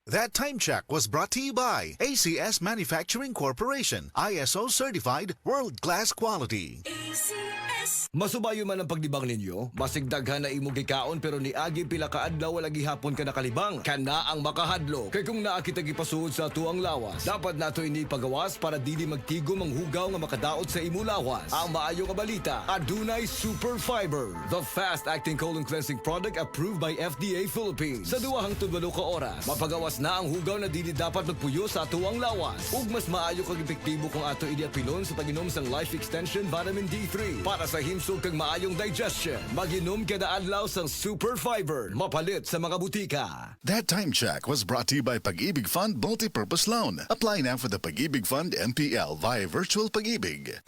That time check was brought to you by ACS Manufacturing Corporation, ISO certified world-class quality. Masubayo man ang pagdibang ninyo, basig daghan na imo gikaon pero ni agi pila ka adlaw wala gihapon ka nakalibang. Kana ang makahadlo. Kay kung naa kita gipasuod sa tuang lawas, dapat nato ini pagawas para dili magtigom ang hugaw nga makadaot sa imo lawas. Ang maayo nga balita, adunay Super Fiber, the fast-acting colon cleansing product approved by FDA Philippines. Sa 2 hangtod 8 ka oras, mapagawas na ang hugaw na dili dapat magpuyo sa tuang lawas. Ug mas maayo kag epektibo kung ato ini apilon sa pag-inom sang Life Extension Vitamin D3 para sa himsog kag maayong digestion. Mag-inom kada adlaw sang Super Fiber, mapalit sa mga butika. That time check was brought to you by Pag-ibig Fund Multi-Purpose Loan. Apply now for the Pag-ibig Fund MPL via Virtual Pag-ibig.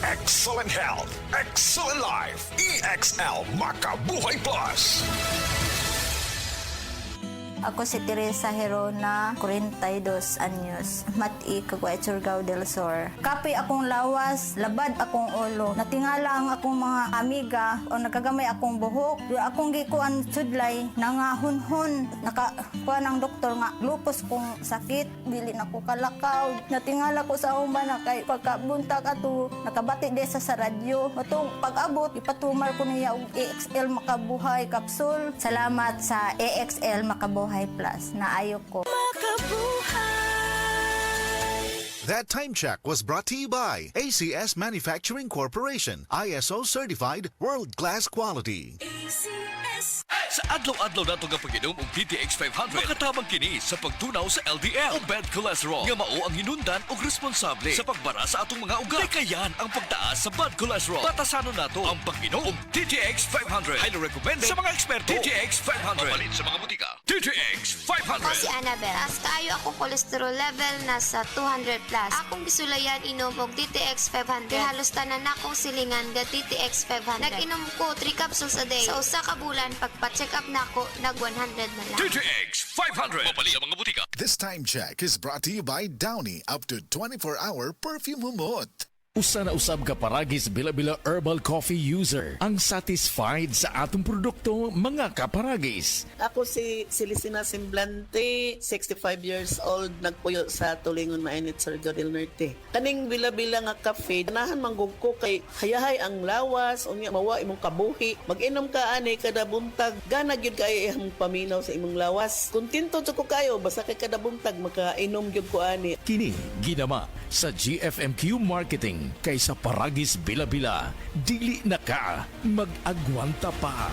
Excellent health, excellent life. EXL Makabuhay Plus. Ako si Teresa Herona, 42 anyos, Mati, Caguay, Surigao del Sur. Kapoy akong lawas, labad akong ulo. Natingala ang akong mga amiga o nakagamay akong buhok. Yung akong gikuan sudlay, nangahunhon. Nakakuha ng doktor nga, lupus kong sakit, dili na ko kalakaw. Natingala ko sa umba na kay pagkabuntag ato, nakabati de sa radyo. Atong pag-abot, ipatumar ko niya og EXL Makabuhay Capsule. Salamat sa EXL Makabuhay Plus na ayok ko. That time check was brought to you by ACS Manufacturing Corporation, ISO certified world-class quality. Sa adlaw-adlaw nato nga pag-inom og DTX 500, makatabang kini sa pagtunaw sa LDL o bad cholesterol nga mao ang hinundan og responsable sa pagbara sa atong mga ugat. Kayan ang pagtaas sa bad cholesterol. Batasanon nato ang pag-inom og DTX 500. Highly recommended sa mga eksperto. DTX 500. Mapalit sa mga butika. DTX 500. Ako si Annabel. Taas kaayo akong cholesterol level nasa 200 plus. Akong gisulayan inom og DTX 500. Halos tanan akong silingan ga DTX 500. Nag-inom ko 3 capsules a day. Sa usa ka bulan pagpa-check up na ako, nag 100 na lang. DTX 500. Mapalit ang mga butika. This time check is brought to you by Downy, up to 24-hour perfume humot. Usa na usab ka paragis bila-bila herbal coffee user ang satisfied sa atong produkto mga kaparagis. Ako si Celisina Semblante, 65 years old, nagpuyo sa Tulingon Mainit, Surigao del Norte. Kaning bila-bila nga kafe, ganahan manggug ko kay hayahay ang lawas, unya mawa imong kabuhi. Mag-inom ka ani kada buntag, gana gyud kay imong paminaw sa imong lawas. Kontento jud ko kayo basta kay kada buntag makainom gyud ko ani. Kini ginama sa GFMQ Marketing kaysa paragis bila-bila, dili na ka mag-agwanta pa.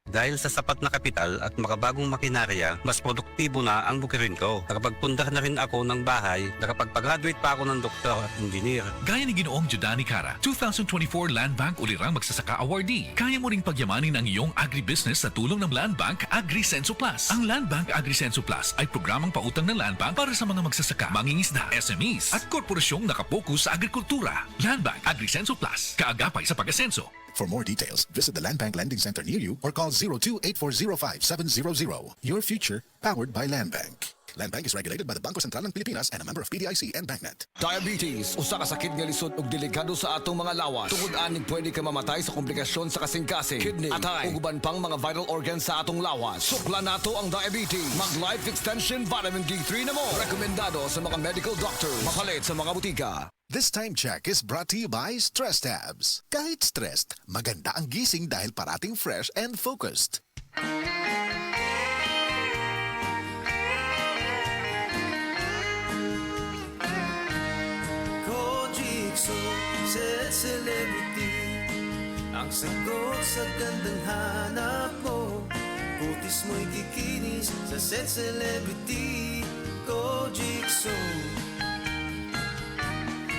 Dahil sa sapat na kapital at makabagong makinarya, mas produktibo na ang bukirin ko. Nakapagpundar na rin ako ng bahay, nakapagpag-graduate pa ako ng doktor at engineer. Gaya ni Ginoong Judani Cara, 2024 Land Bank Ulirang Magsasaka Awardee. Kaya mo ring pagyamanin ang iyong agribusiness sa tulong ng Land Bank AgriSenso Plus. Ang Land Bank AgriSenso Plus ay programang pautang ng Land Bank para sa mga magsasaka, mangingisda, SMEs at korporasyong nakapokus sa agrikultura. Land Bank AgriSenso Plus, kaagapay sa pag-asenso. For more details, visit the Land Bank Lending Center near you or call 02-8405-700. Your future, powered by Land Bank. Land Bank is regulated by the Bangko Sentral ng Pilipinas and a member of PDIC and BancNet. Diabetes, usa ka sakit nga lisod ug delikado sa atong mga lawas. Tungod aning pwede ka mamatay sa komplikasyon sa kasing-kasing, kidney, atay, ug uban pang mga vital organs sa atong lawas. Sukla nato ang diabetes. Mag Life Extension Vitamin D3 na mo. Rekomendado sa mga medical doctor. Mapalit sa mga butika. This time check is brought to you by Stress Tabs. Kahit stressed, maganda ang gising dahil parating fresh and focused. Set celebrity, ang sagot sa gandang hanap mo. Kutis mo'y kikinis sa set celebrity. Kojikso,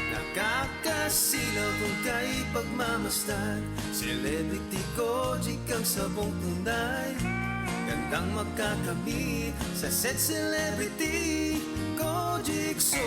nakakasilaw kung kay pagmamasdan. Celebrity Kojik ang sabong tunay, gandang magkakamit sa set celebrity. Kojikso.